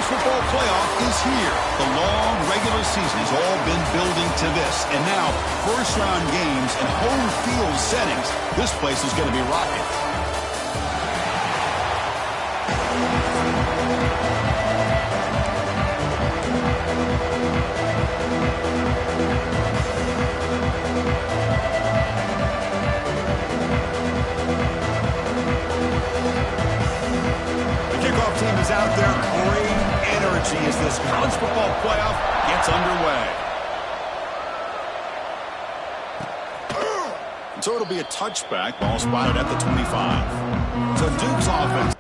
football playoff is here. The long regular season has all been building to this. And now, first-round games and home field settings. This place is going to be rocking. Team is out there. Great energy as this college football playoff gets underway. So it'll be a touchback. Ball spotted at the 25. So Duke's offense.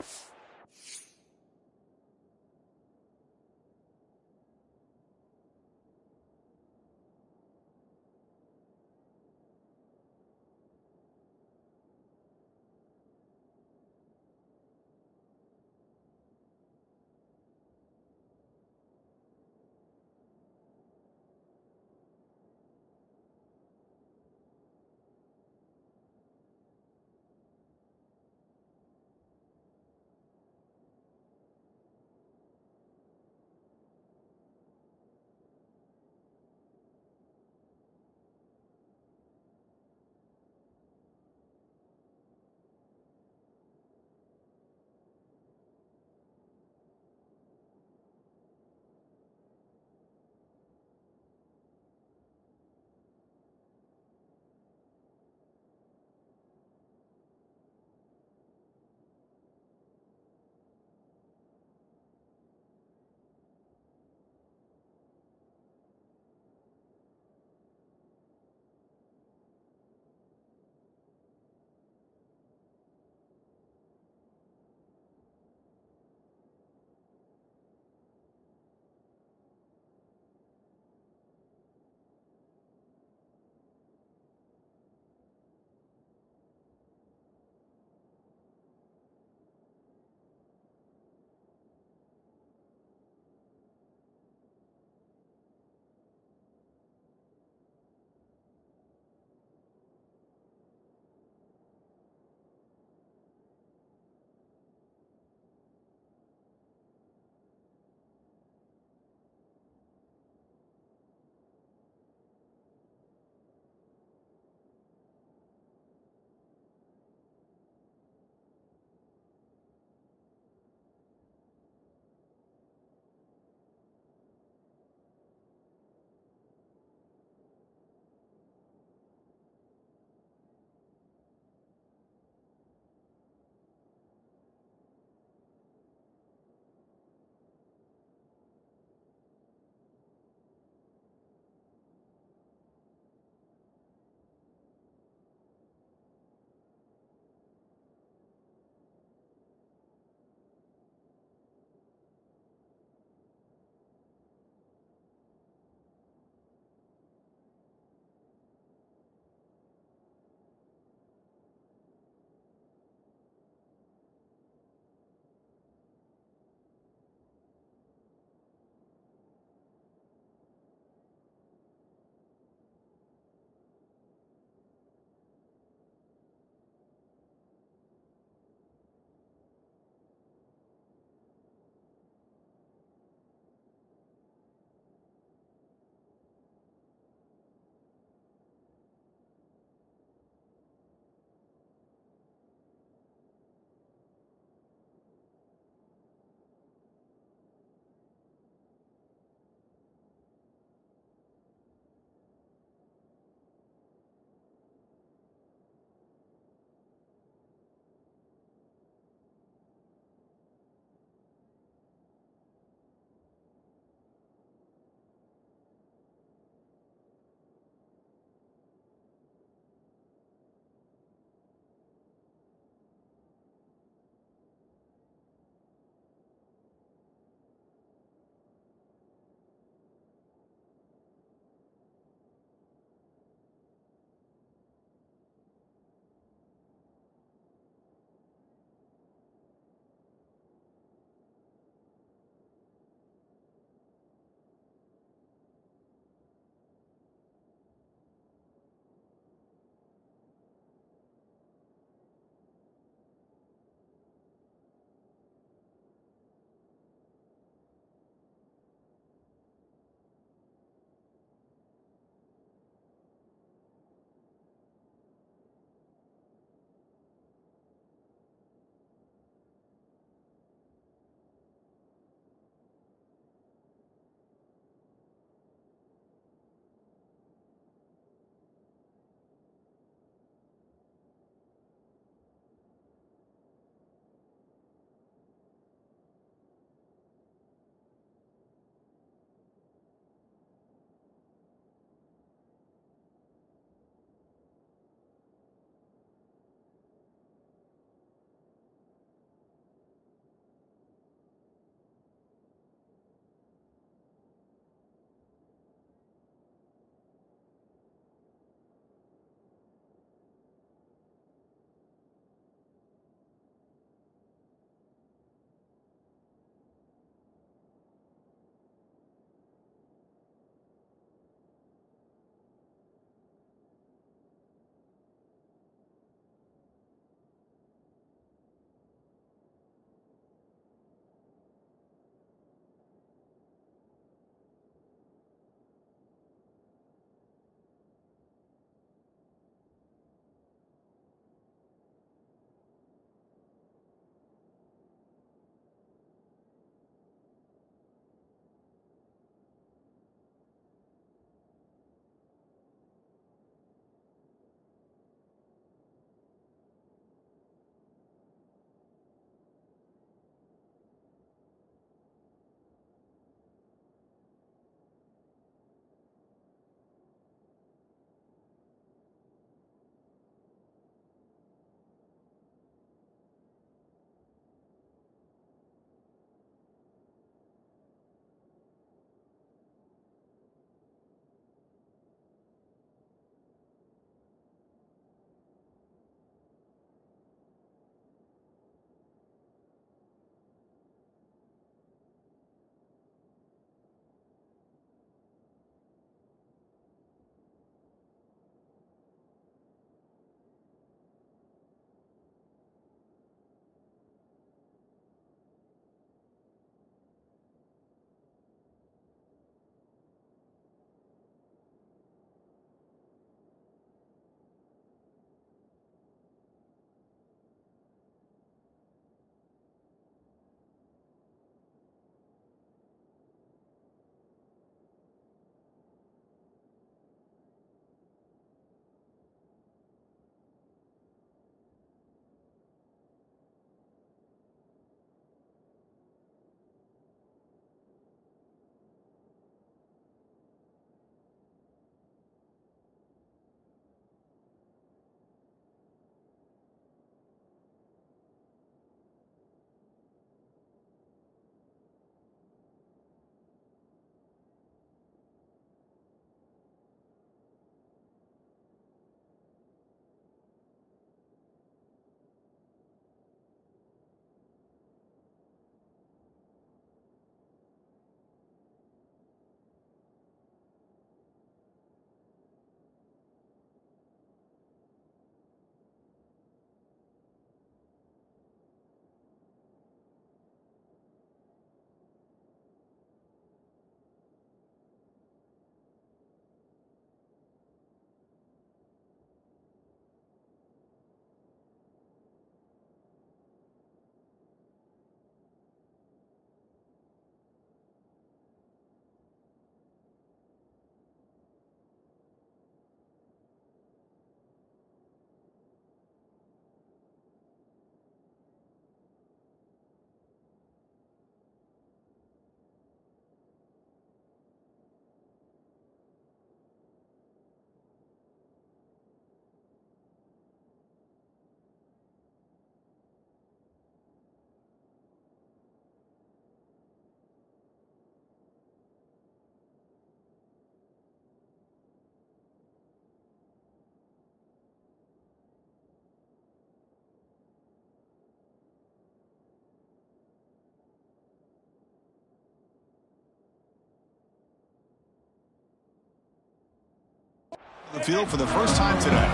The field for the first time today.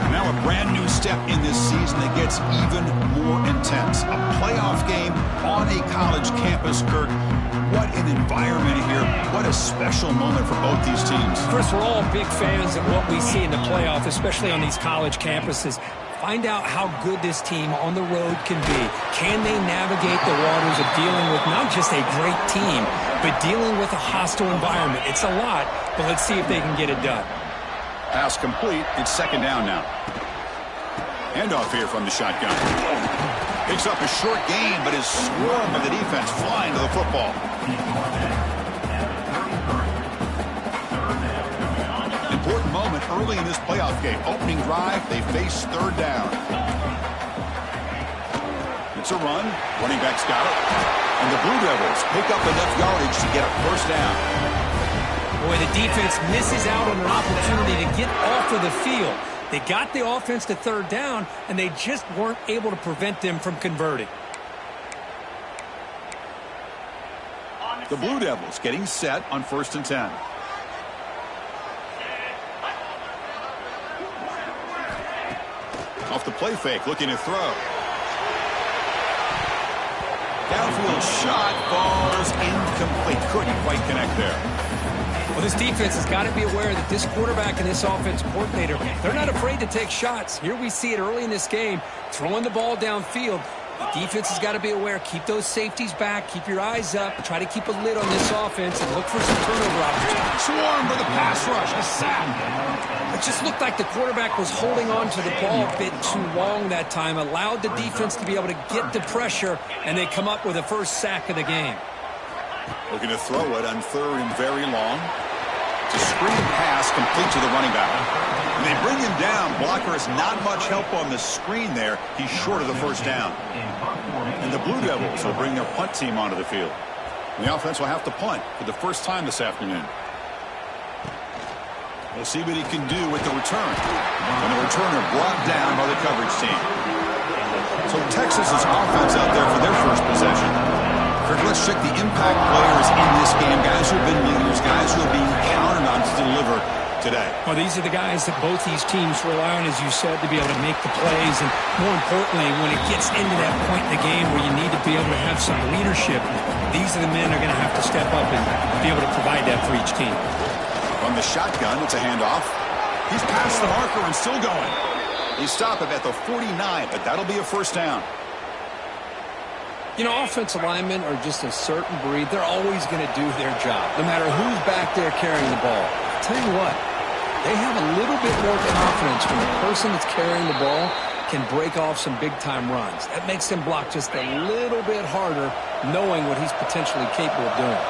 Now a brand new step in this season that gets even more intense. A playoff game on a college campus, Kirk. What an environment here. What a special moment for both these teams. Chris, we're all big fans of what we see in the playoff, especially on these college campuses. Find out how good this team on the road can be. Can they navigate the waters of dealing with not just a great team, but dealing with a hostile environment? It's a lot, but let's see if they can get it done. Pass complete. It's second down now. Handoff here from the shotgun. Picks up a short gain, but is swarmed by the defense flying to the football. Important moment early in this playoff game. Opening drive, they face third down. It's a run. Running back's got it. And the Blue Devils pick up enough yardage to get a first down. Boy, the defense misses out on an opportunity to get off of the field. They got the offense to third down, and they just weren't able to prevent them from converting. The Blue Devils getting set on 1st and 10. Off the play fake, looking to throw. Downfield shot, falls incomplete. Couldn't quite connect there. Well, this defense has got to be aware that this quarterback and this offensive coordinator, they're not afraid to take shots. Here we see it early in this game, throwing the ball downfield. The defense has got to be aware. Keep those safeties back. Keep your eyes up. Try to keep a lid on this offense and look for some turnover opportunities. Swarm for the pass rush. A sack. It just looked like the quarterback was holding on to the ball a bit too long that time, allowed the defense to be able to get the pressure, and they come up with the first sack of the game. Looking to throw it on third and very long. It's a screen pass complete to the running back. And they bring him down. Blocker has not much help on the screen there. He's short of the first down. And the Blue Devils will bring their punt team onto the field. And the offense will have to punt for the first time this afternoon. We'll see what he can do with the return. And the returner brought down by the coverage team. So Texas's offense out there for their first possession. Kirk, let's check the impact players in this game. Guys who have been leaders, guys who are being counted on to deliver today. Well, these are the guys that both these teams rely on, as you said, to be able to make the plays. And more importantly, when it gets into that point in the game where you need to be able to have some leadership, these are the men that are going to have to step up and be able to provide that for each team. From the shotgun, it's a handoff. He's past the marker and still going. He stopped him at the 49, but that'll be a first down. You know, offensive linemen are just a certain breed. They're always going to do their job, no matter who's back there carrying the ball. I'll tell you what, they have a little bit more confidence when the person that's carrying the ball can break off some big-time runs. That makes them block just a little bit harder, knowing what he's potentially capable of doing.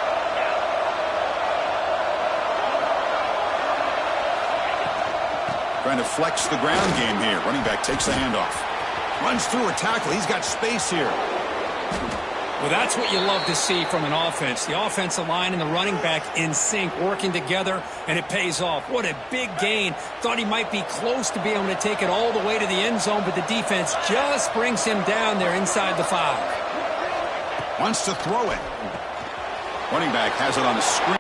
Trying to flex the ground game here. Running back takes the handoff. Runs through a tackle. He's got space here. Well, that's what you love to see from an offense. The offensive line and the running back in sync, working together, and it pays off. What a big gain. Thought he might be close to being able to take it all the way to the end zone, but the defense just brings him down there inside the 5. Wants to throw it. Running back has it on the screen.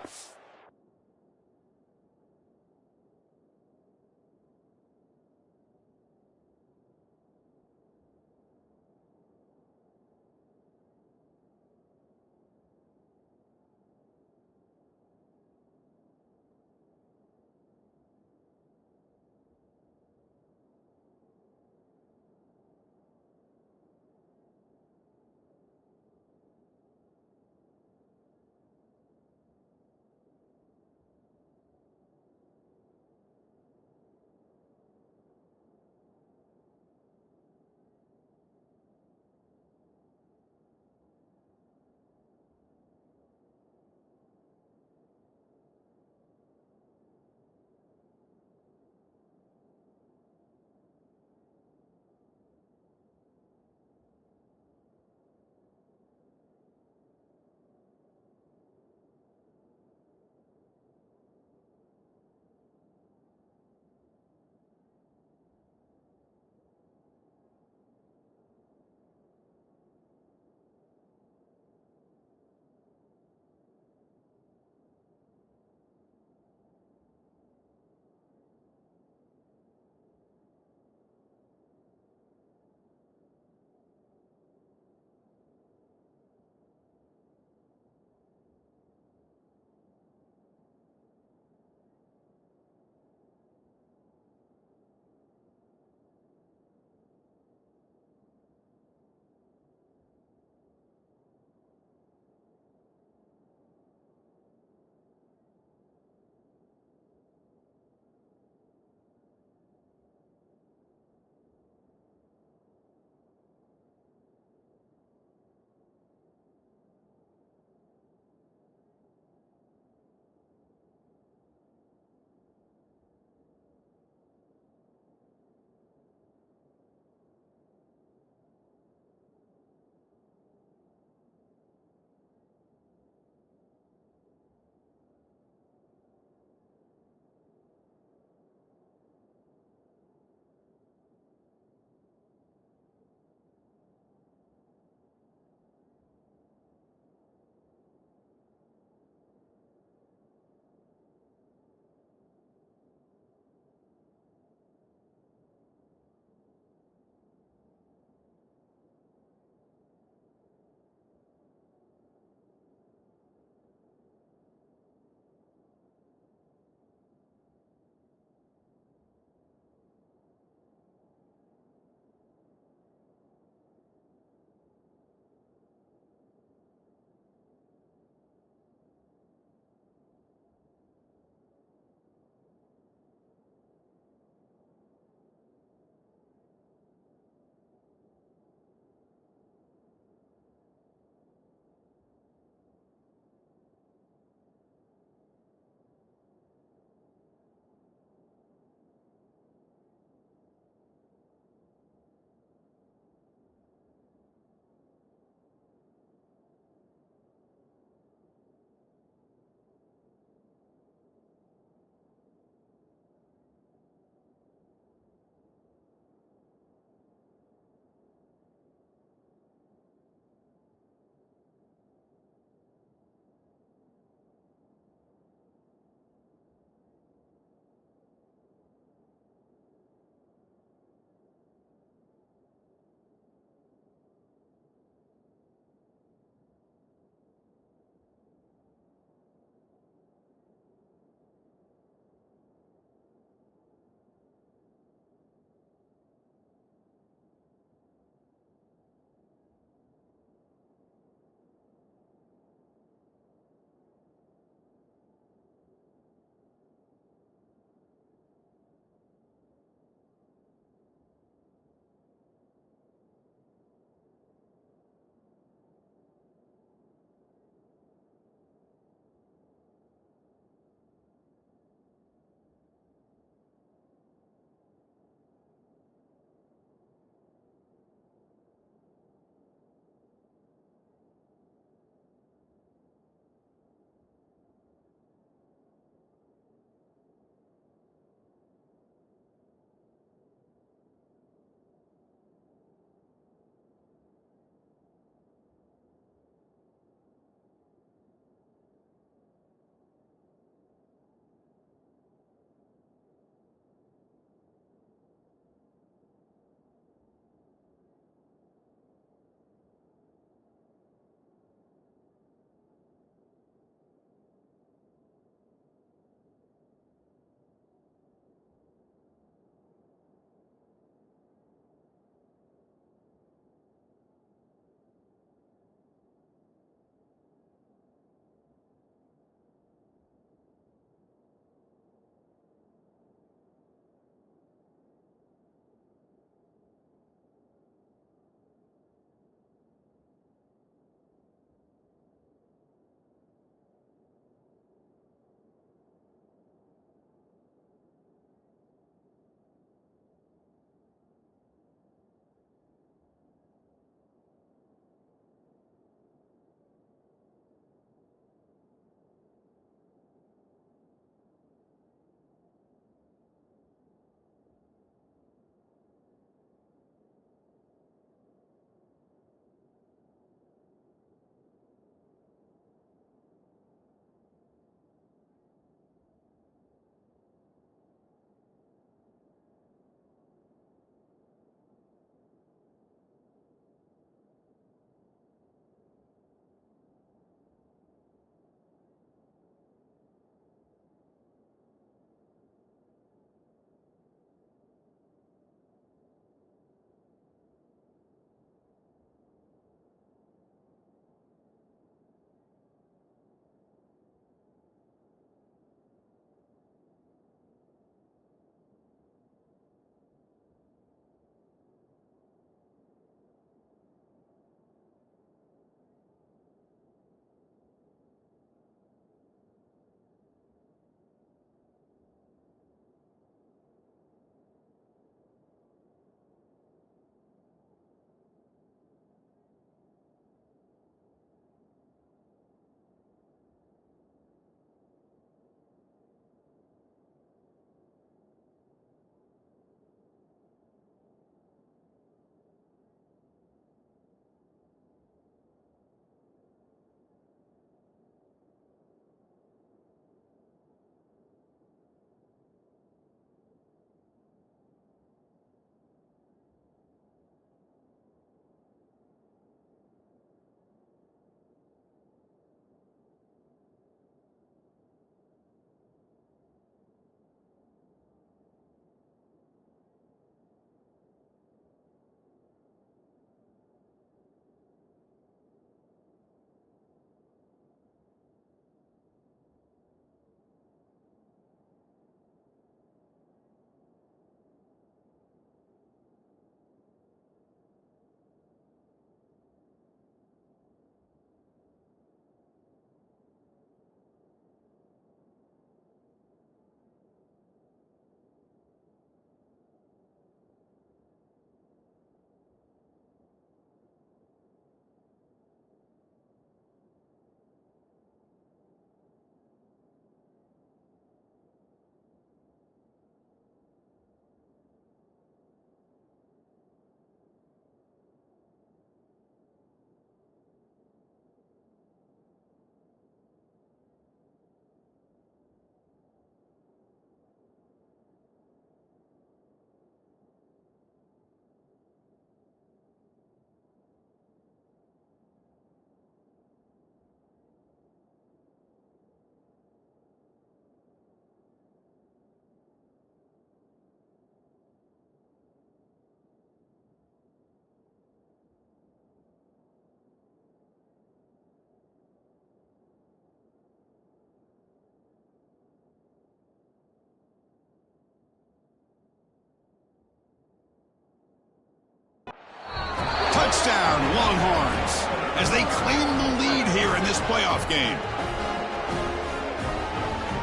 touchdown, Longhorns, as they claim the lead here in this playoff game.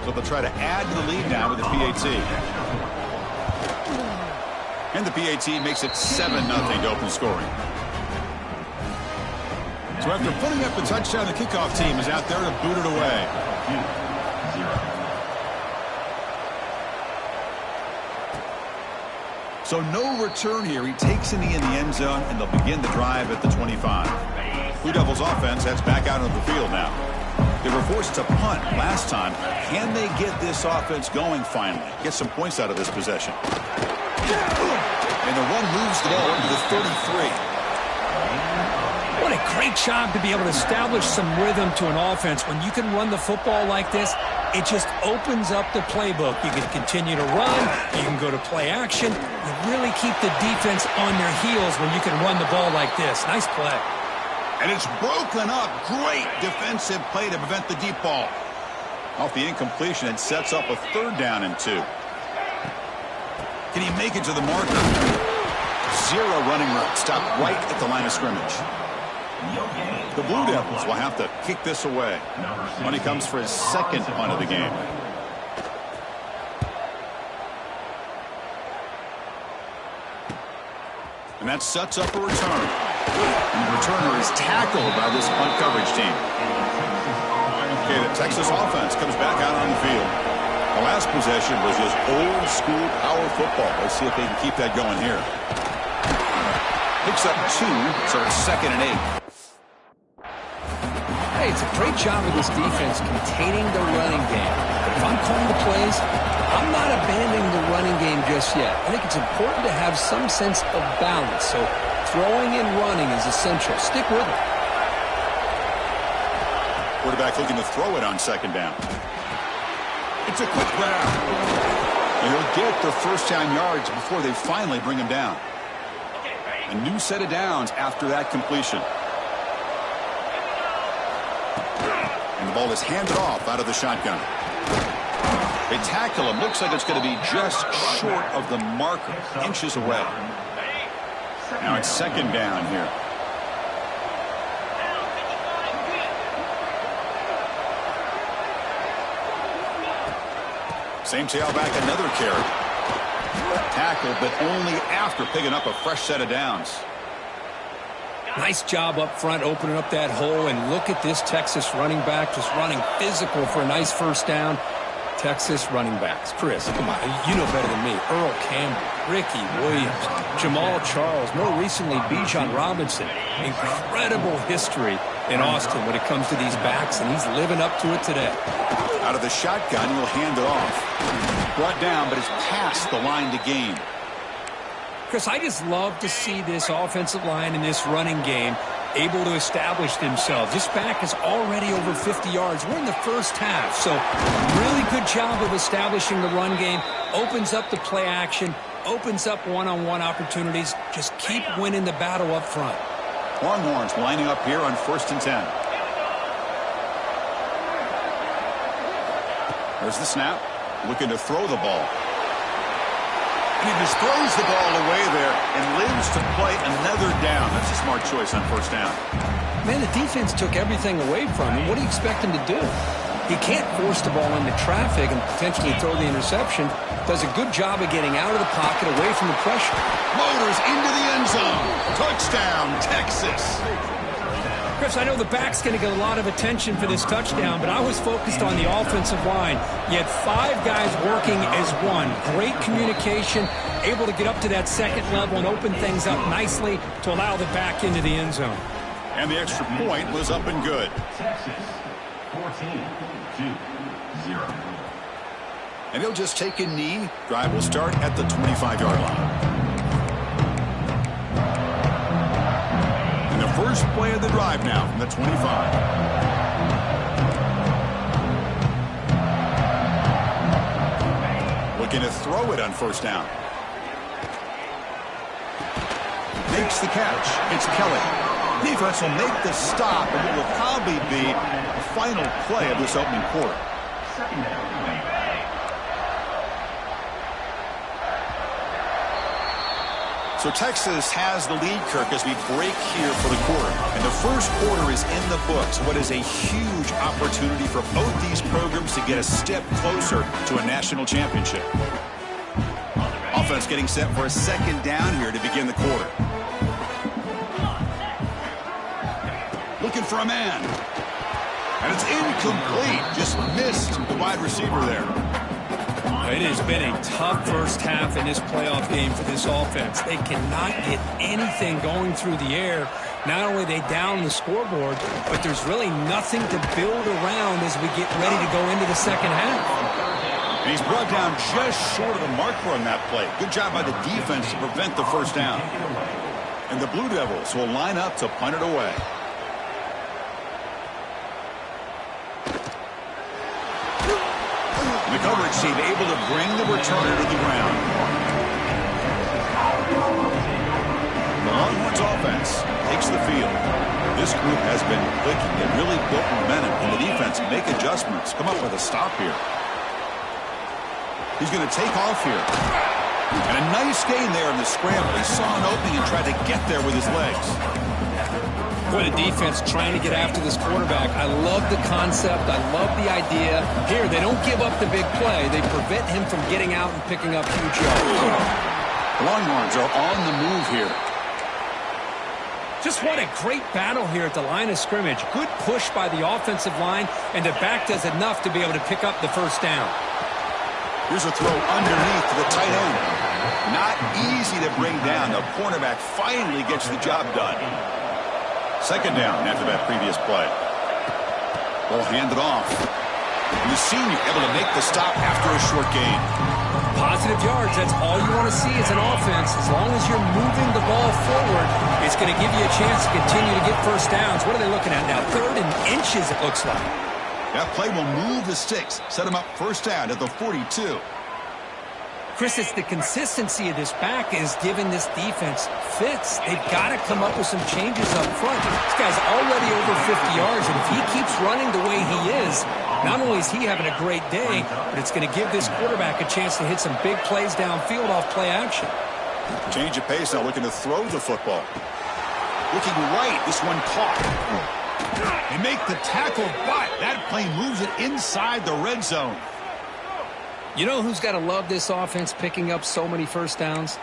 So they'll try to add to the lead now with the PAT. And the PAT makes it 7-0 to open scoring. So after putting up the touchdown, the kickoff team is out there to boot it away. So no return here. He takes in the end zone, and they'll begin the drive at the 25. Blue Devils offense heads back out onto the field now. They were forced to punt last time. Can they get this offense going finally? Get some points out of this possession. And the run moves the ball into the 33. What a great job to be able to establish some rhythm to an offense. When you can run the football like this, it just opens up the playbook. You can continue to run. You can go to play action. You really keep the defense on their heels when you can run the ball like this. Nice play. And it's broken up. Great defensive play to prevent the deep ball. Off the incompletion, it sets up a 3rd down and 2. Can he make it to the marker? 0 running room. Stopped right at the line of scrimmage. The Blue Devils will have to kick this away when he comes for his 2nd punt of the game. And that sets up a return. And the returner is tackled by this punt coverage team. Okay, the Texas offense comes back out on the field. The last possession was just old school power football. Let's see if they can keep that going here. Picks up 2, so it's 2nd and 8. Hey, it's a great job of this defense containing the running game. But if I'm calling the plays, I'm not abandoning the running game just yet. I think it's important to have some sense of balance. So throwing and running is essential. Stick with it. Quarterback looking to throw it on 2nd down. It's a quick grab. And he'll get the 1st down yards before they finally bring him down. A new set of downs after that completion. And the ball is handed off out of the shotgun. They tackle him. Looks like it's going to be just short of the marker. Inches away. Now it's 2nd down here. Same tailback, another carry. Tackle, but only after picking up a fresh set of downs. Nice job up front, opening up that hole, and look at this Texas running back just running physical for a nice 1st down. Texas running backs. Chris, come on, you know better than me. Earl Campbell, Ricky Williams, Jamal Charles, more recently Bijan Robinson. Incredible history in Austin when it comes to these backs, and he's living up to it today. Out of the shotgun, he'll hand it off. Brought down, but it's past the line to gain. Chris, I just love to see this offensive line in this running game able to establish themselves. This back is already over 50 yards. We're in the 1st half, so really good job of establishing the run game. Opens up the play action, opens up one-on-one opportunities. Just keep winning the battle up front. Longhorns lining up here on 1st and 10. There's the snap. Looking to throw the ball. And he just throws the ball away there and lives to play another down. That's a smart choice on 1st down. Man, the defense took everything away from him. What do you expect him to do? He can't force the ball into traffic and potentially throw the interception. Does a good job of getting out of the pocket, away from the pressure. Motors into the end zone. Touchdown, Texas. Chris, I know the back's going to get a lot of attention for this touchdown, but I was focused on the offensive line. You had 5 guys working as one. Great communication, able to get up to that 2nd level and open things up nicely to allow the back into the end zone. And the extra point was up and good. Texas, 14-0. And he'll just take a knee. Drive will start at the 25-yard line. First play of the drive now from the 25. Looking to throw it on 1st down. Makes the catch. It's Kelly. Defense will make the stop, and it will probably be the final play of this opening quarter. So Texas has the lead, Kirk, as we break here for the quarter. And the first quarter is in the books. What is a huge opportunity for both these programs to get a step closer to a national championship. Offense getting set for a second down here to begin the quarter. Looking for a man. And it's incomplete. Just missed the wide receiver there. It has been a tough first half in this playoff game for this offense. They cannot get anything going through the air. Not only they down the scoreboard, but there's really nothing to build around as we get ready to go into the second half. And he's brought down just short of the marker on that play. Good job by the defense to prevent the first down. And the Blue Devils will line up to punt it away. The coverage team able to bring the returner to the ground. The Longhorns offense takes the field. This group has been clicking. They really built momentum, and the defense make adjustments. Come up with a stop here. He's going to take off here. And a nice gain there in the scramble. He saw an opening and tried to get there with his legs. Boy, the defense trying to get after this quarterback. I love the concept. I love the idea. Here, they don't give up the big play. They prevent him from getting out and picking up huge yards. The Longhorns are on the move here. Just what a great battle here at the line of scrimmage. Good push by the offensive line, and the back does enough to be able to pick up the first down. Here's a throw underneath to the tight end. Not easy to bring down. The cornerback finally gets the job done. Second down after that previous play. Ball handed off. And the senior able to make the stop after a short gain. Positive yards, that's all you want to see as an offense. As long as you're moving the ball forward, it's going to give you a chance to continue to get first downs. What are they looking at now? 3rd and inches, it looks like. That play will move the sticks. Set them up first down at the 42. Chris, it's the consistency of this back is giving this defense fits. They've got to come up with some changes up front. This guy's already over 50 yards, and if he keeps running the way he is, not only is he having a great day, but it's going to give this quarterback a chance to hit some big plays downfield off play action. Change of pace now, looking to throw the football. Looking right, this one caught. They make the tackle, but that play moves it inside the red zone. You know who's got to love this offense picking up so many first downs?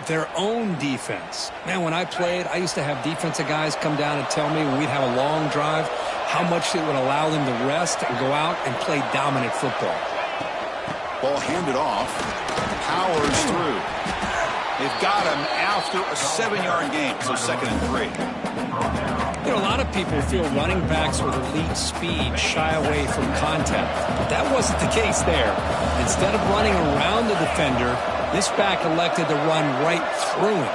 Their own defense. Man, when I played, I used to have defensive guys come down and tell me when we'd have a long drive how much it would allow them to rest and go out and play dominant football. Ball handed off. Powers through. They've got him after a 7-yard gain, so 2nd and 3. You know, a lot of people feel running backs with elite speed shy away from contact. But that wasn't the case there. Instead of running around the defender, this back elected to run right through him.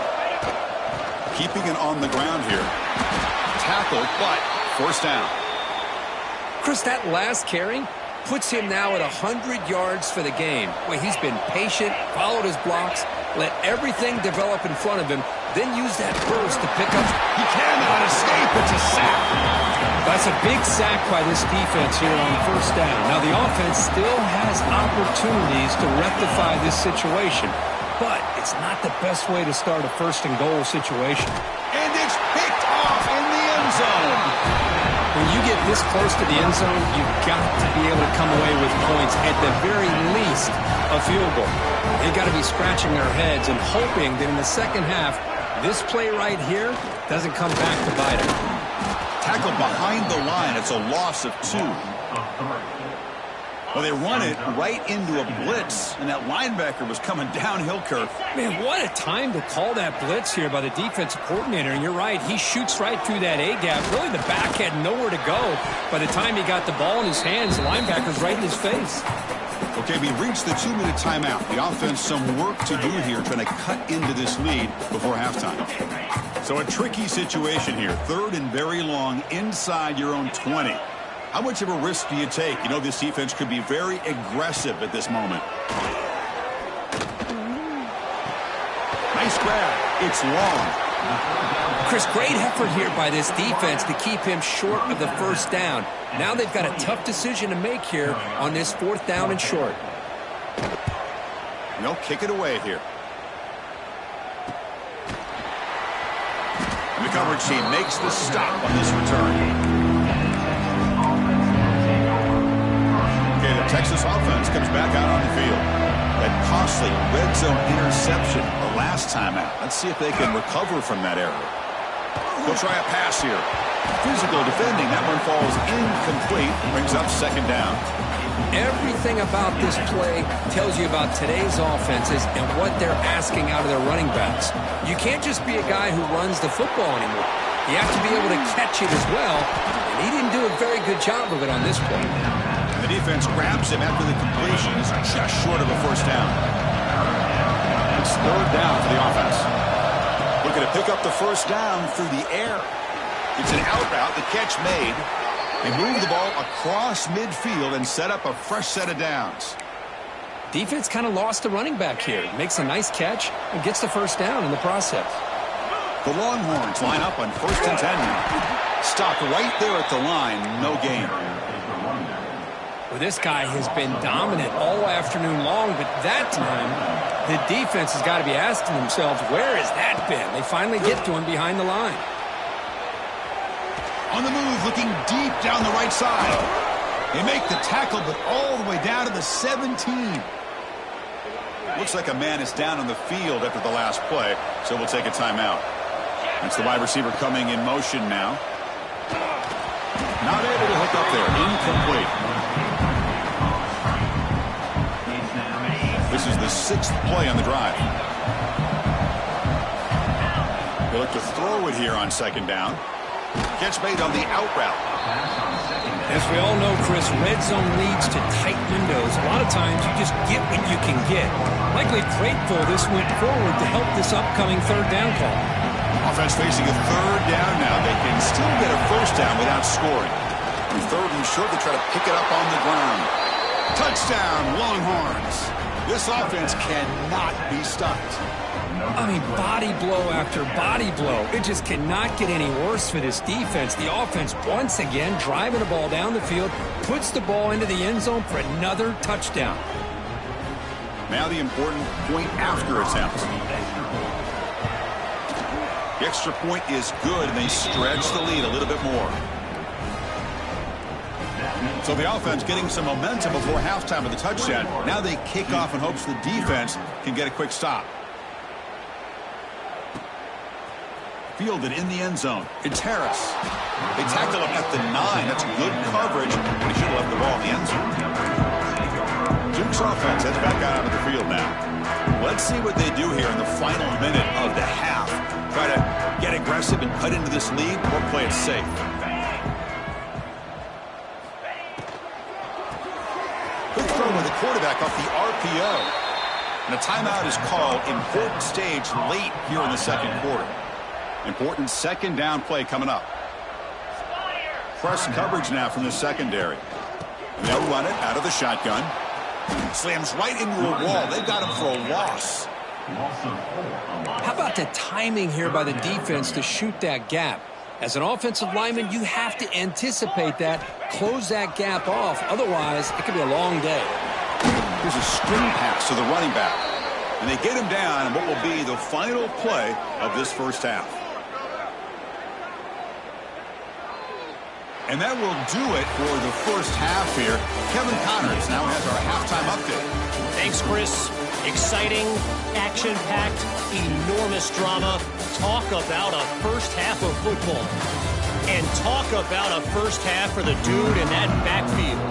Keeping it on the ground here. Tackle, but first down. Chris, that last carry puts him now at 100 yards for the game. Well, he's been patient, followed his blocks, let everything develop in front of him, then use that burst to pick up. He cannot escape. It's a sack. That's a big sack by this defense here on first down. Now, the offense still has opportunities to rectify this situation, but it's not the best way to start a 1st and goal situation. And it's picked off in the end zone. When you get this close to the end zone, you've got to be able to come away with points, at the very least, a field goal. They've got to be scratching their heads and hoping that in the second half, this play right here doesn't come back to bite them. Tackle behind the line. It's a loss of 2. Well, they run it right into a blitz, and that linebacker was coming downhill, Kirk. Man, what a time to call that blitz here by the defensive coordinator. And you're right, he shoots right through that A-gap. Really, the back had nowhere to go. By the time he got the ball in his hands, the linebacker's right in his face. Okay, we reached the 2-minute timeout. The offense some work to do here, trying to cut into this lead before halftime. So a tricky situation here. 3rd and very long inside your own 20. How much of a risk do you take? You know this defense could be very aggressive at this moment. Nice grab. It's long. Chris, great effort here by this defense to keep him short of the first down. Now they've got a tough decision to make here on this 4th down and short. They'll kick it away here. The coverage team makes the stop on this return. Okay, the Texas offense comes back out on the field. That costly red zone interception the last time out. Let's see if they can recover from that error. They'll try a pass here. Physical defending. That one falls incomplete. Brings up second down. Everything about this play tells you about today's offenses and what they're asking out of their running backs. You can't just be a guy who runs the football anymore. You have to be able to catch it as well, and he didn't do a very good job of it on this play. And the defense grabs him after the completion. He's just short of a first down. It's third down for the offense. Looking to pick up the first down through the air. It's an out route, the catch made. They move the ball across midfield and set up a fresh set of downs. Defense kind of lost the running back here. Makes a nice catch and gets the first down in the process. The Longhorns line up on 1st and 10 now. Stopped right there at the line, no gain. Well, this guy has been dominant all afternoon long, but that time, the defense has got to be asking themselves, where has that been? They finally get to him behind the line. On the move, looking deep down the right side. They make the tackle, but all the way down to the 17. Looks like a man is down on the field after the last play, so we'll take a timeout. It's the wide receiver coming in motion now. Not able to hook up there. Incomplete. This is the 6th play on the drive. They look to throw it here on second down. Catch made on the out route. As we all know, Chris, red zone leads to tight windows. A lot of times you just get what you can get. Likely grateful this went forward to help this upcoming third down call. Offense facing a third down now. They can still get a first down without scoring. And third and short, they try to pick it up on the ground. Touchdown, Longhorns. This offense cannot be stopped. I mean, body blow after body blow. It just cannot get any worse for this defense. The offense, once again, driving the ball down the field, puts the ball into the end zone for another touchdown. Now the important point after attempt. The extra point is good, and they stretch the lead a little bit more. So the offense getting some momentum before halftime with the touchdown. Now they kick off in hopes the defense can get a quick stop. Fielded in the end zone. It's Harris. They tackle him at the 9. That's good coverage, but he should have left the ball in the end zone. Duke's offense heads back out onto the field now. Let's see what they do here in the final minute of the half. Try to get aggressive and cut into this lead or play it safe. Good throw by the quarterback off the RPO. And a timeout is called. Important stage late here in the second quarter. Important second down play coming up. Press coverage now from the secondary. And they'll run it out of the shotgun. Slams right into a wall. They've got him for a loss. How about the timing here by the defense to shoot that gap? As an offensive lineman, you have to anticipate that, close that gap off. Otherwise, it could be a long day. Here's a screen pass to the running back. And they get him down in what will be the final play of this first half. And that will do it for the first half here. Kevin Connors now has our halftime update. Thanks, Chris. Exciting, action-packed, enormous drama. Talk about a first half of football. And talk about a first half for the dude in that backfield.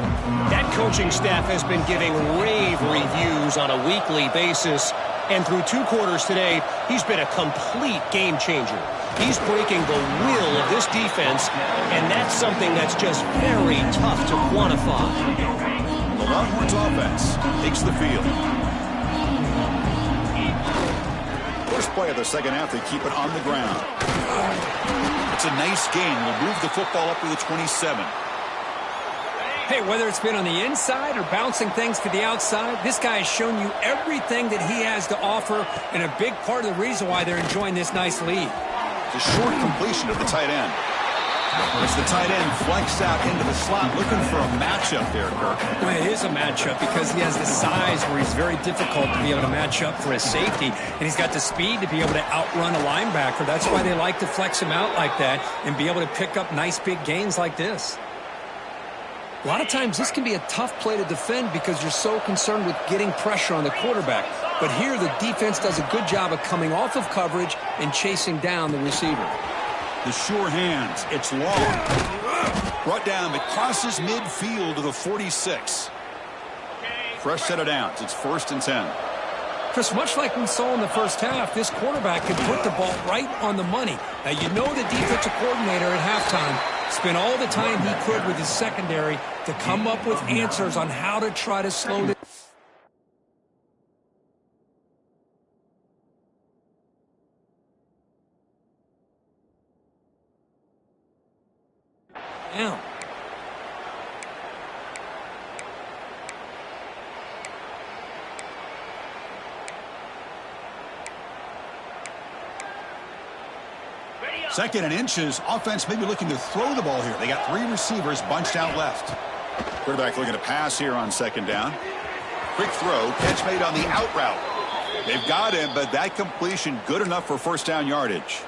That coaching staff has been giving rave reviews on a weekly basis. And through 2 quarters today, he's been a complete game changer. He's breaking the will of this defense, and that's something that's just very tough to quantify. The Longhorns offense takes the field. First play of the second half, they keep it on the ground. It's a nice gain. We'll move the football up to the 27. Hey, whether it's been on the inside or bouncing things to the outside, this guy has shown you everything that he has to offer, and a big part of the reason why they're enjoying this nice lead. It's a short completion of the tight end. As the tight end flex out into the slot, looking for a matchup there, Kirk. Well, it is a matchup because he has the size where he's very difficult to be able to match up for his safety, and he's got the speed to be able to outrun a linebacker. That's why they like to flex him out like that and be able to pick up nice big gains like this. A lot of times this can be a tough play to defend because you're so concerned with getting pressure on the quarterback. But here the defense does a good job of coming off of coverage and chasing down the receiver. The sure hands. It's long. Brought down. It crosses midfield to the 46. Fresh set of downs. It's 1st and 10. Chris, much like we saw in the first half, this quarterback can put the ball right on the money. Now, you know the defensive coordinator at halftime spent all the time he could with his secondary to come up with answers on how to try to slow it down. Second and inches. Offense maybe looking to throw the ball here. They got 3 receivers bunched out left. Quarterback looking to pass here on 2nd down. Quick throw. Catch made on the out route. They've got him, but that completion good enough for 1st down yardage.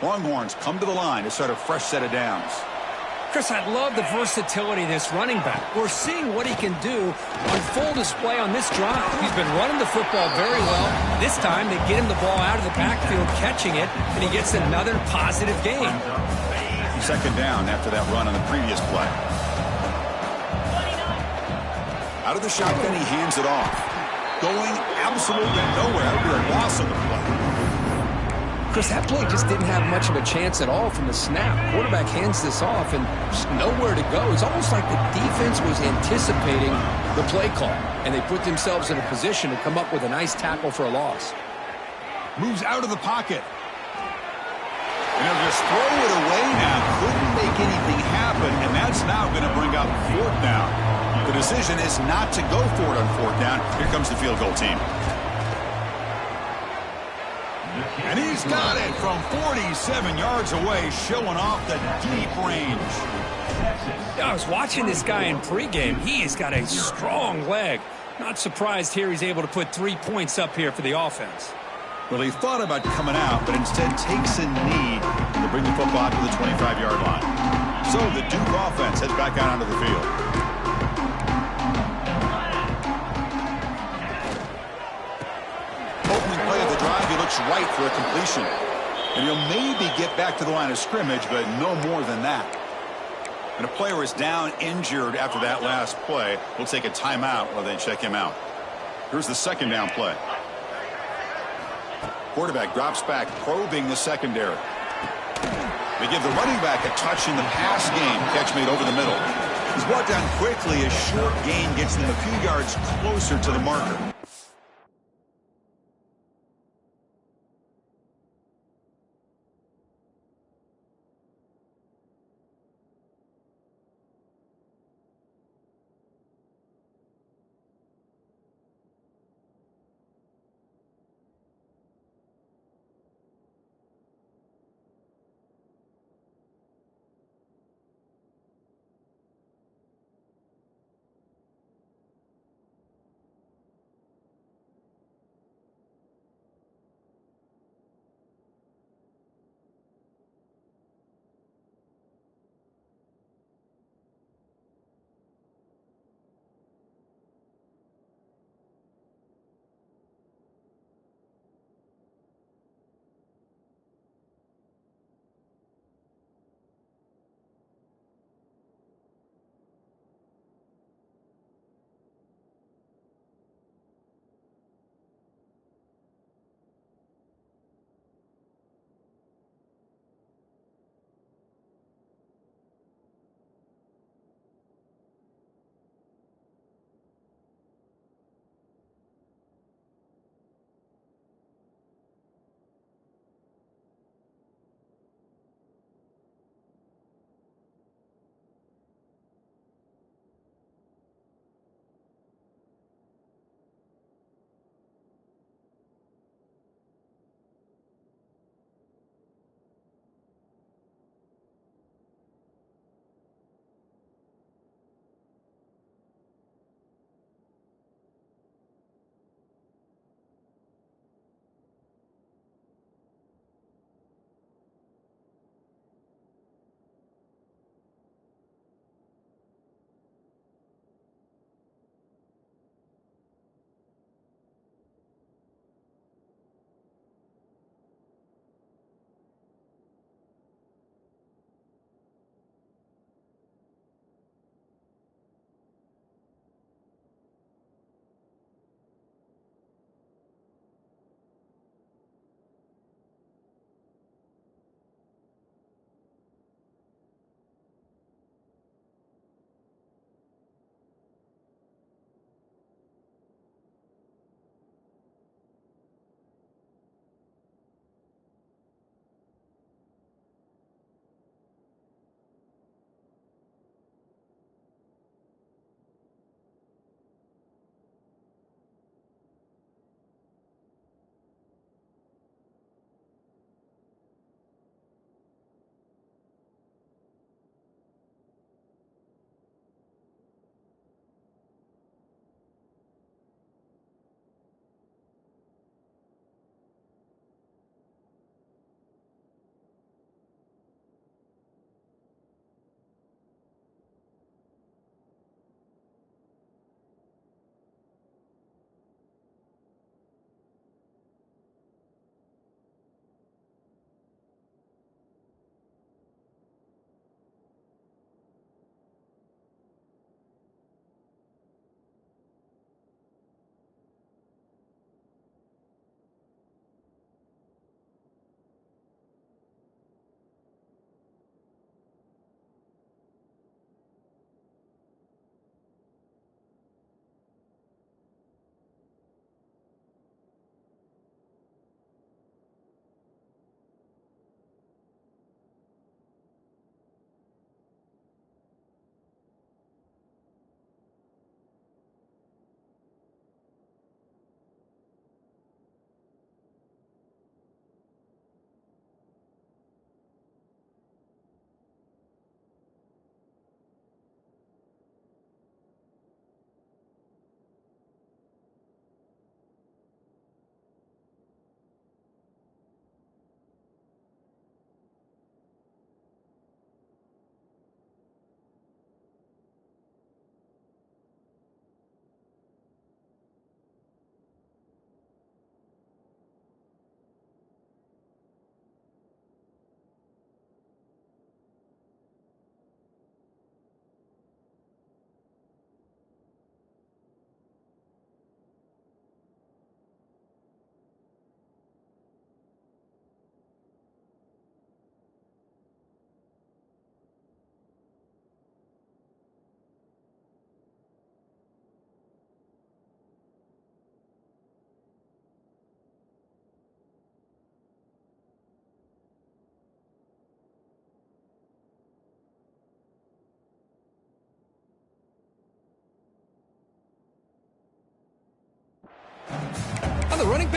Longhorns come to the line to start a fresh set of downs. Chris, I love the versatility of this running back. We're seeing what he can do on full display on this drive. He's been running the football very well. This time, they get him the ball out of the backfield, catching it, and he gets another positive gain. 2nd down after that run on the previous play. Out of the shotgun, he hands it off. Going absolutely nowhere. That would be a loss of the play. Chris, that play just didn't have much of a chance at all from the snap. Quarterback hands this off and just nowhere to go. It's almost like the defense was anticipating the play call, and they put themselves in a position to come up with a nice tackle for a loss. Moves out of the pocket. And he'll just throw it away now. Couldn't make anything happen, and that's now going to bring up 4th down. The decision is not to go for it on 4th down. Here comes the field goal team. And he's got it from 47 yards away, showing off the deep range. I was watching this guy in pregame. He has got a strong leg. Not surprised here he's able to put 3 points up here for the offense. Well, he thought about coming out, but instead takes a knee to bring the football to the 25-yard line. So the Duke offense heads back out onto the field. He looks right for a completion. And he'll maybe get back to the line of scrimmage, but no more than that. And a player is down injured after that last play. We'll take a timeout while they check him out. Here's the 2nd down play. Quarterback drops back, probing the secondary. They give the running back a touch in the pass game. Catch made over the middle. He's brought down quickly. A short gain gets them a few yards closer to the marker.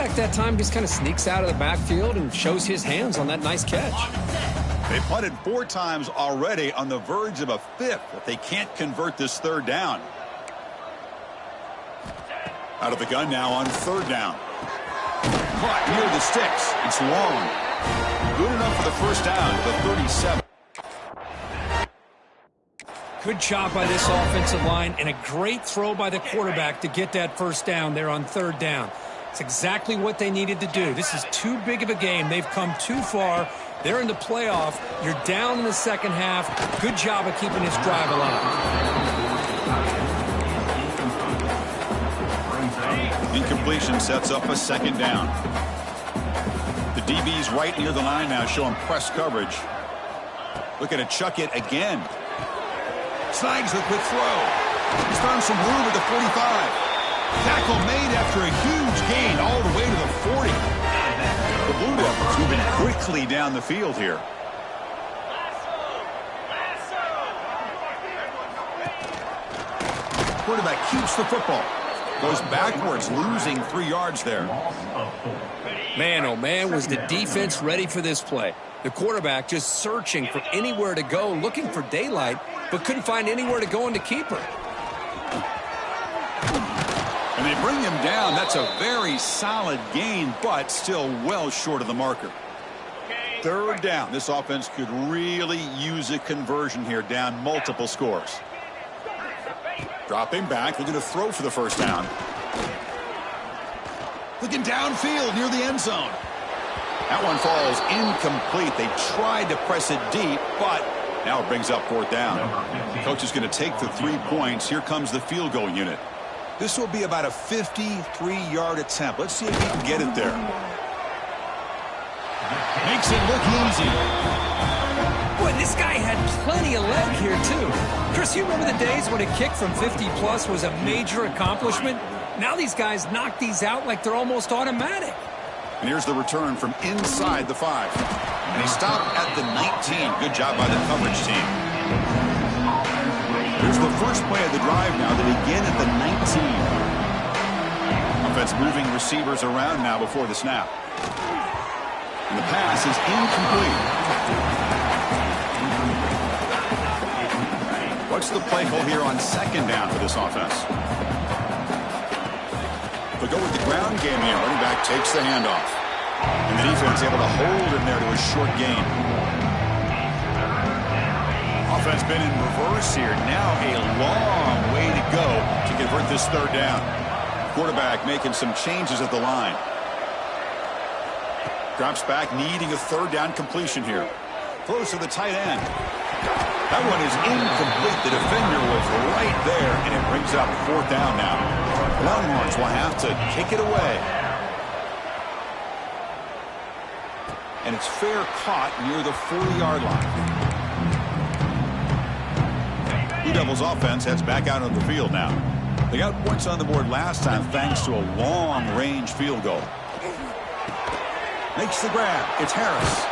quarterback that time just kind of sneaks out of the backfield and shows his hands on that nice catch. They punted 4 times already, on the verge of a 5th if they can't convert this 3rd down. Out of the gun now on 3rd down. Caught near the sticks. It's long. Good enough for the 1st down to the 37. Good job by this offensive line, and a great throw by the quarterback to get that 1st down there on 3rd down. It's exactly what they needed to do. This is too big of a game. They've come too far. They're in the playoff. You're down in the 2nd half. Good job of keeping this drive alive. Incompletion sets up a 2nd down. The DB's right near the line now, showing press coverage. Looking to chuck it again. Snags the quick throw. He's found some room at the 45. Tackle made after a huge gain all the way to the 40. The Blue Devils moving quickly down the field here. Quarterback keeps the football. Goes backwards, losing 3 yards there. Man, oh man, was the defense ready for this play. The quarterback just searching for anywhere to go, looking for daylight, but couldn't find anywhere to go in the keeper. And they bring him down. That's a very solid gain, but still well short of the marker. 3rd down. This offense could really use a conversion here, down multiple scores. Dropping back, looking to throw for the 1st down. Looking downfield near the end zone. That one falls incomplete. They tried to press it deep, but now it brings up 4th down. The coach is going to take the 3 points. Here comes the field goal unit. This will be about a 53-yard attempt. Let's see if he can get it there. Makes it look easy. Boy, this guy had plenty of leg here, too. Chris, you remember the days when a kick from 50-plus was a major accomplishment? Now these guys knock these out like they're almost automatic. And here's the return from inside the 5. And he stopped at the 19. Good job by the coverage team. Here's the first play of the drive now. They begin at the 19. Offense moving receivers around now before the snap. And the pass is incomplete. What's the play call here on 2nd down for this offense? They'll go with the ground game here. Running back takes the handoff. And the defense able to hold him there to a short gain. Offense been in reverse here. Now a long way to go to convert this 3rd down. Quarterback making some changes at the line. Drops back, needing a 3rd down completion here. Throws to the tight end. That one is incomplete. The defender was right there, and it brings up 4th down now. Longhorns will have to kick it away. And it's fair caught near the 40-yard line. Blue Devils offense heads back out on the field now. They got points on the board last time thanks to a long-range field goal. Makes the grab. It's Harris.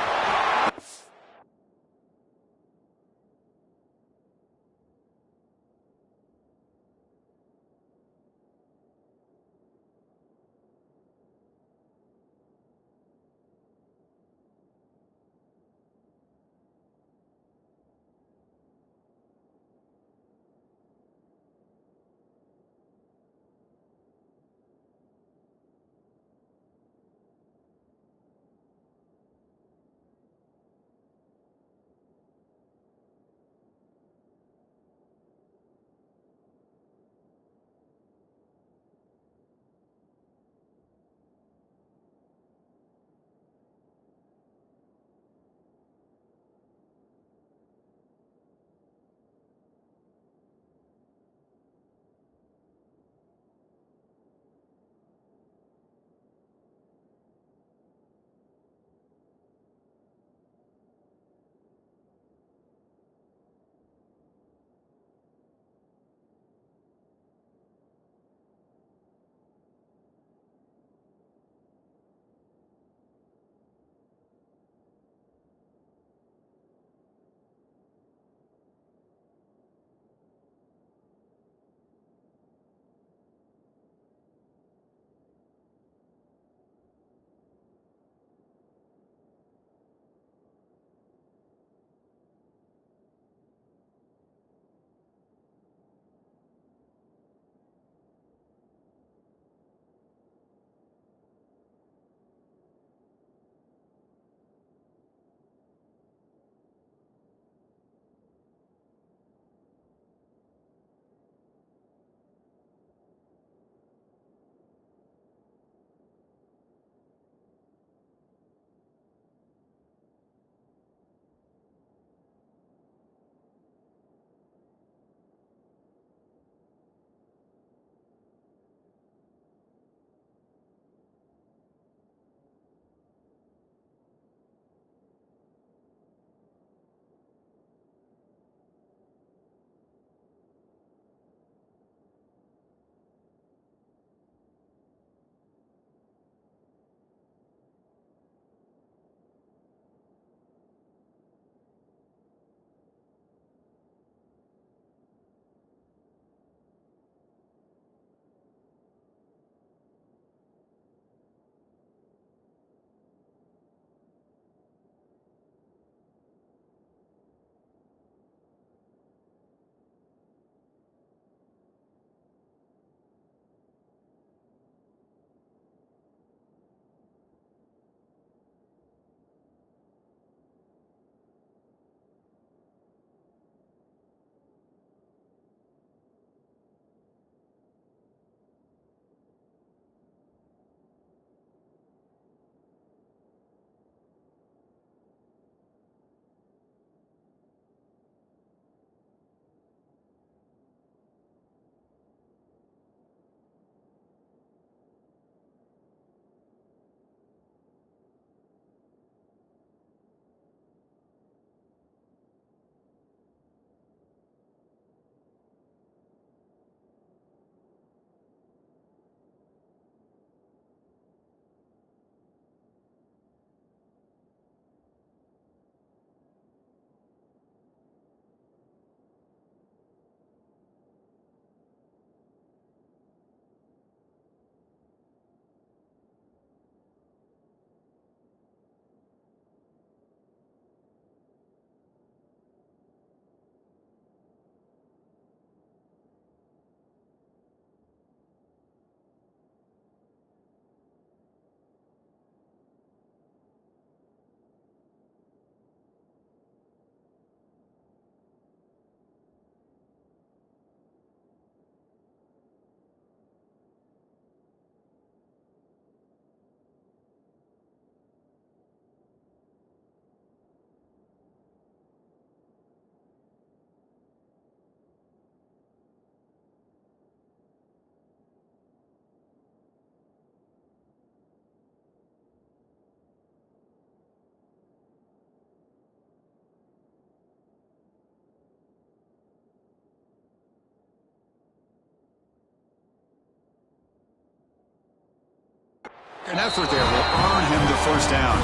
An effort there will earn him the first down.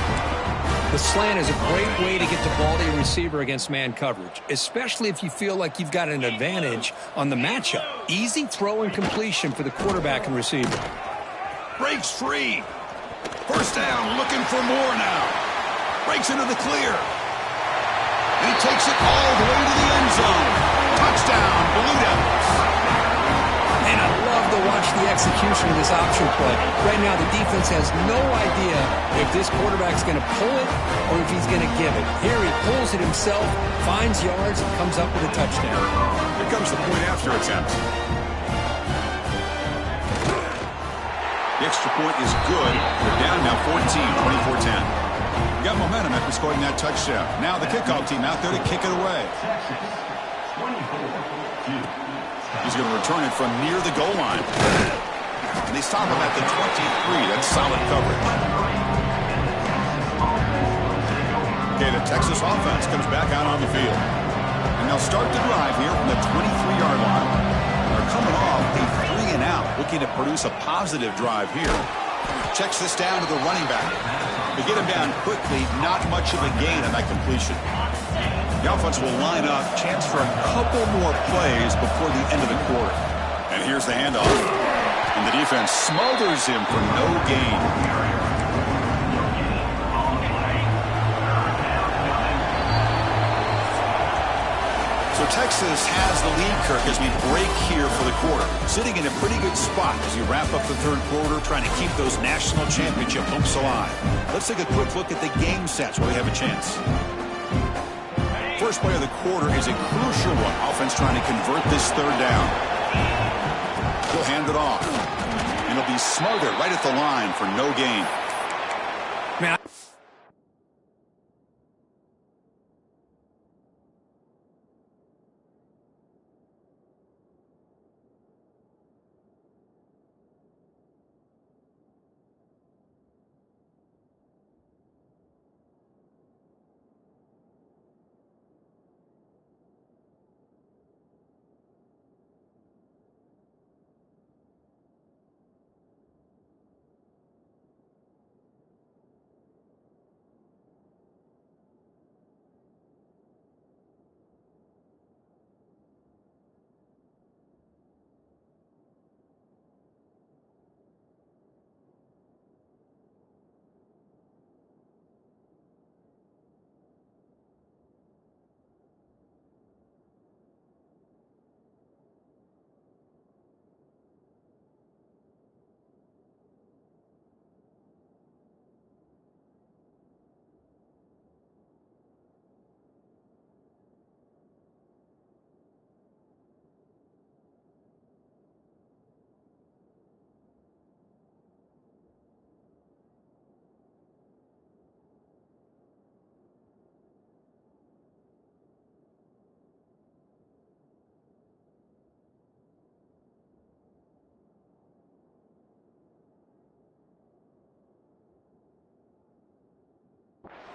The slant is a great way to get the ball to your receiver against man coverage, especially if you feel like you've got an advantage on the matchup. Easy throw and completion for the quarterback and receiver. Breaks free. First down, looking for more now. Breaks into the clear. And he takes it all the way to the end zone. Touchdown, Blue Devils. And I love to watch the execution of this option play. Right now, the defense has no idea if this quarterback's going to pull it or if he's going to give it. Here he pulls it himself, finds yards, and comes up with a touchdown. Here comes the point after attempt. The extra point is good. They're down now 14, 24-10. Got momentum after scoring that touchdown. Now the kickoff team out there to kick it away. He's going to return it from near the goal line. And they stop him at the 23. That's solid coverage. Okay, the Texas offense comes back out on the field. And they'll start the drive here from the 23-yard line. They're coming off a 3-and-out, looking to produce a positive drive here. Checks this down to the running back. They get him down quickly, not much of a gain on that completion. The offense will line up, chance for a couple more plays before the end of the quarter. And here's the handoff. And the defense smothers him for no gain. So Texas has the lead, Kirk, as we break here for the quarter. Sitting in a pretty good spot as you wrap up the third quarter, trying to keep those national championship hopes alive. Let's take a quick look at the game sets where we have a chance. First play of the quarter is a crucial one. Offense trying to convert this third down. He'll hand it off. And it'll be smothered right at the line for no gain. Man,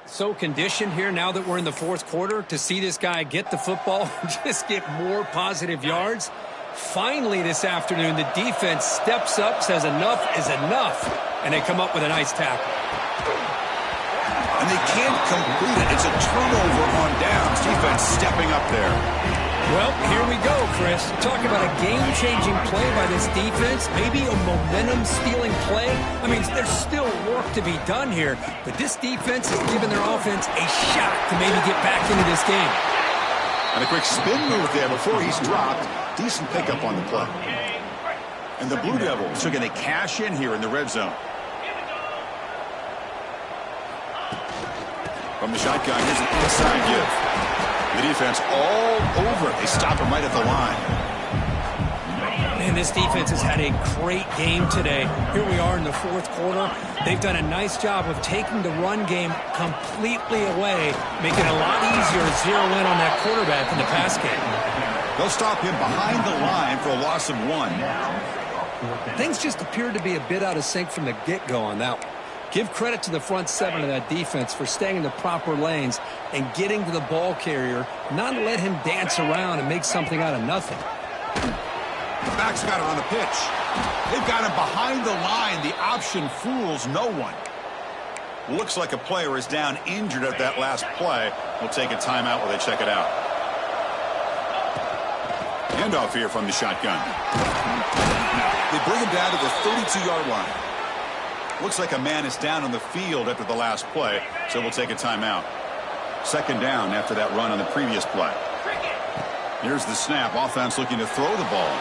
so conditioned here now that we're in the fourth quarter to see this guy get the football and just get more positive yards. Finally this afternoon, the defense steps up, says enough is enough, and they come up with a nice tackle. And they can't complete it. It's a turnover on downs. Defense stepping up there. Well, here we go, Chris. Talk about a game-changing play by this defense. Maybe a momentum-stealing play. I mean, there's still work to be done here, but this defense has given their offense a shot to maybe get back into this game. And a quick spin move there before he's dropped. Decent pickup on the play. And the Blue Devils are going to cash in here in the red zone. From the shotgun, here's an inside give. The defense all over it. They stop him right at the line. Man, this defense has had a great game today. Here we are in the fourth quarter. They've done a nice job of taking the run game completely away, making it a lot easier to zero in on that quarterback in the pass game. They'll stop him behind the line for a loss of 1. Things just appeared to be a bit out of sync from the get-go on that one. Give credit to the front seven of that defense for staying in the proper lanes and getting to the ball carrier, not let him dance around and make something out of nothing. The back's got it on the pitch. They've got him behind the line. The option fools no one. Looks like a player is down injured at that last play. We'll take a timeout while they check it out. Handoff here from the shotgun. They bring him down to the 32-yard line. Looks like a man is down on the field after the last play, so we'll take a timeout. Second down after that run on the previous play. Here's the snap. Offense looking to throw the ball.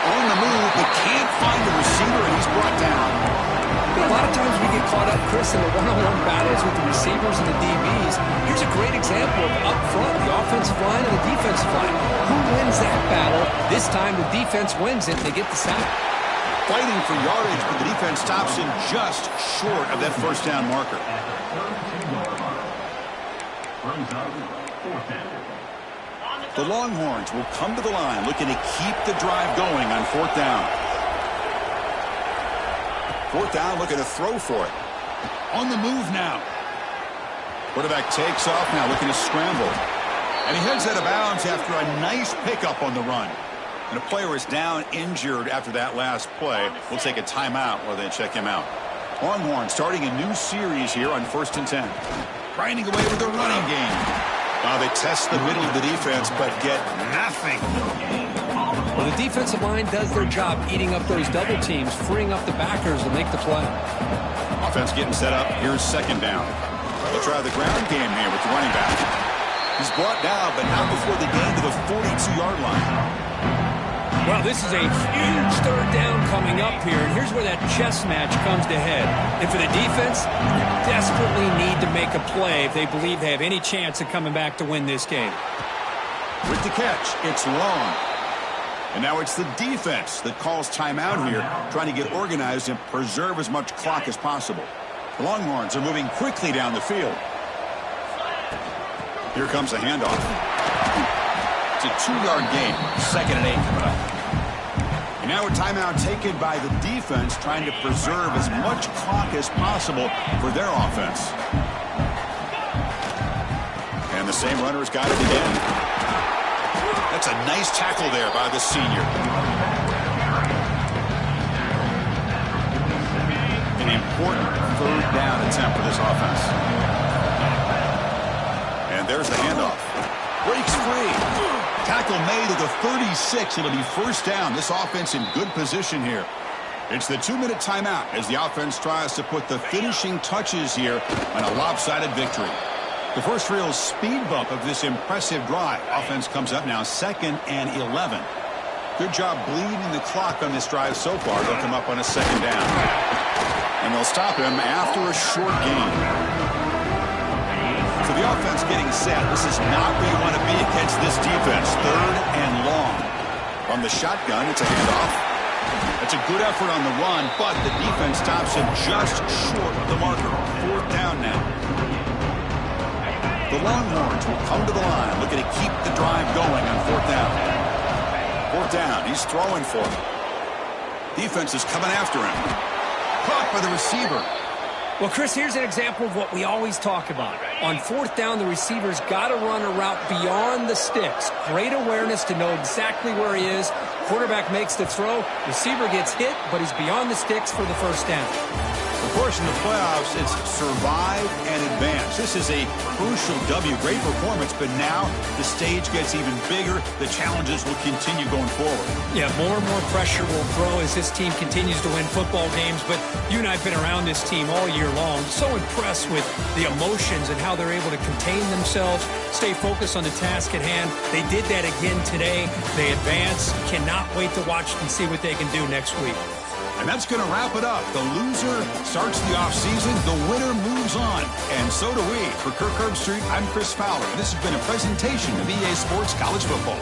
On the move, but can't find the receiver, and he's brought down. A lot of times we get caught up, Chris, in the one-on-one battles with the receivers and the DBs. Here's a great example of up front, the offensive line and the defensive line. Who wins that battle? This time the defense wins it, and they get the sack. Fighting for yardage, but the defense stops him just short of that first down marker. The Longhorns will come to the line looking to keep the drive going on fourth down. Fourth down, looking to throw for it. On the move now. Quarterback takes off now, looking to scramble. And he heads out of bounds after a nice pickup on the run. And a player is down injured after that last play. We'll take a timeout while they check him out. Longhorns starting a new series here on 1st and 10. Grinding away with the running game. They test the middle of the defense, but get nothing. Well, the defensive line does their job eating up those double teams, freeing up the backers to make the play. Offense getting set up. Here's second down. They'll try the ground game here with the running back. He's brought down, but not before they gain to the 42-yard line. Well, this is a huge third down coming up here, and here's where that chess match comes to head. And for the defense, they desperately need to make a play if they believe they have any chance of coming back to win this game. With the catch, it's long. And now it's the defense that calls timeout here, trying to get organized and preserve as much clock as possible. The Longhorns are moving quickly down the field. Here comes a handoff. It's a 2-yard gain. 2nd and 8 coming up. And now a timeout taken by the defense, trying to preserve as much clock as possible for their offense. And the same runner's got it again. That's a nice tackle there by the senior. An important third down attempt for this offense. And there's the handoff. Breaks free. Tackle made at the 36. It'll be first down. This offense in good position here. It's the 2-minute timeout as the offense tries to put the finishing touches here on a lopsided victory. The first real speed bump of this impressive drive. Offense comes up now 2nd and 11. Good job bleeding the clock on this drive so far. They'll come up on a 2nd down. And they'll stop him after a short gain. So the offense getting set. This is not where you want to be against this defense. 3rd and long. From the shotgun, it's a handoff. That's a good effort on the run, but the defense stops him just short of the marker. 4th down now. The Longhorns will come to the line, looking to keep the drive going on 4th down. 4th down, he's throwing for him. Defense is coming after him. Caught by the receiver. Well, Chris, here's an example of what we always talk about. On 4th down, the receiver's got to run a route beyond the sticks. Great awareness to know exactly where he is. Quarterback makes the throw. Receiver gets hit, but he's beyond the sticks for the first down. Of course, in the playoffs, it's survive and advance. This is a crucial W. Great performance, but now the stage gets even bigger. The challenges will continue going forward. Yeah, more and more pressure will grow as this team continues to win football games, but you and I have been around this team all year long. So impressed with the emotions and how they're able to contain themselves, stay focused on the task at hand. They did that again today. They advance. Cannot wait to watch and see what they can do next week. And that's going to wrap it up. The loser starts the offseason. The winner moves on. And so do we. For Kirk Herbstreit, I'm Chris Fowler. This has been a presentation of EA Sports College Football.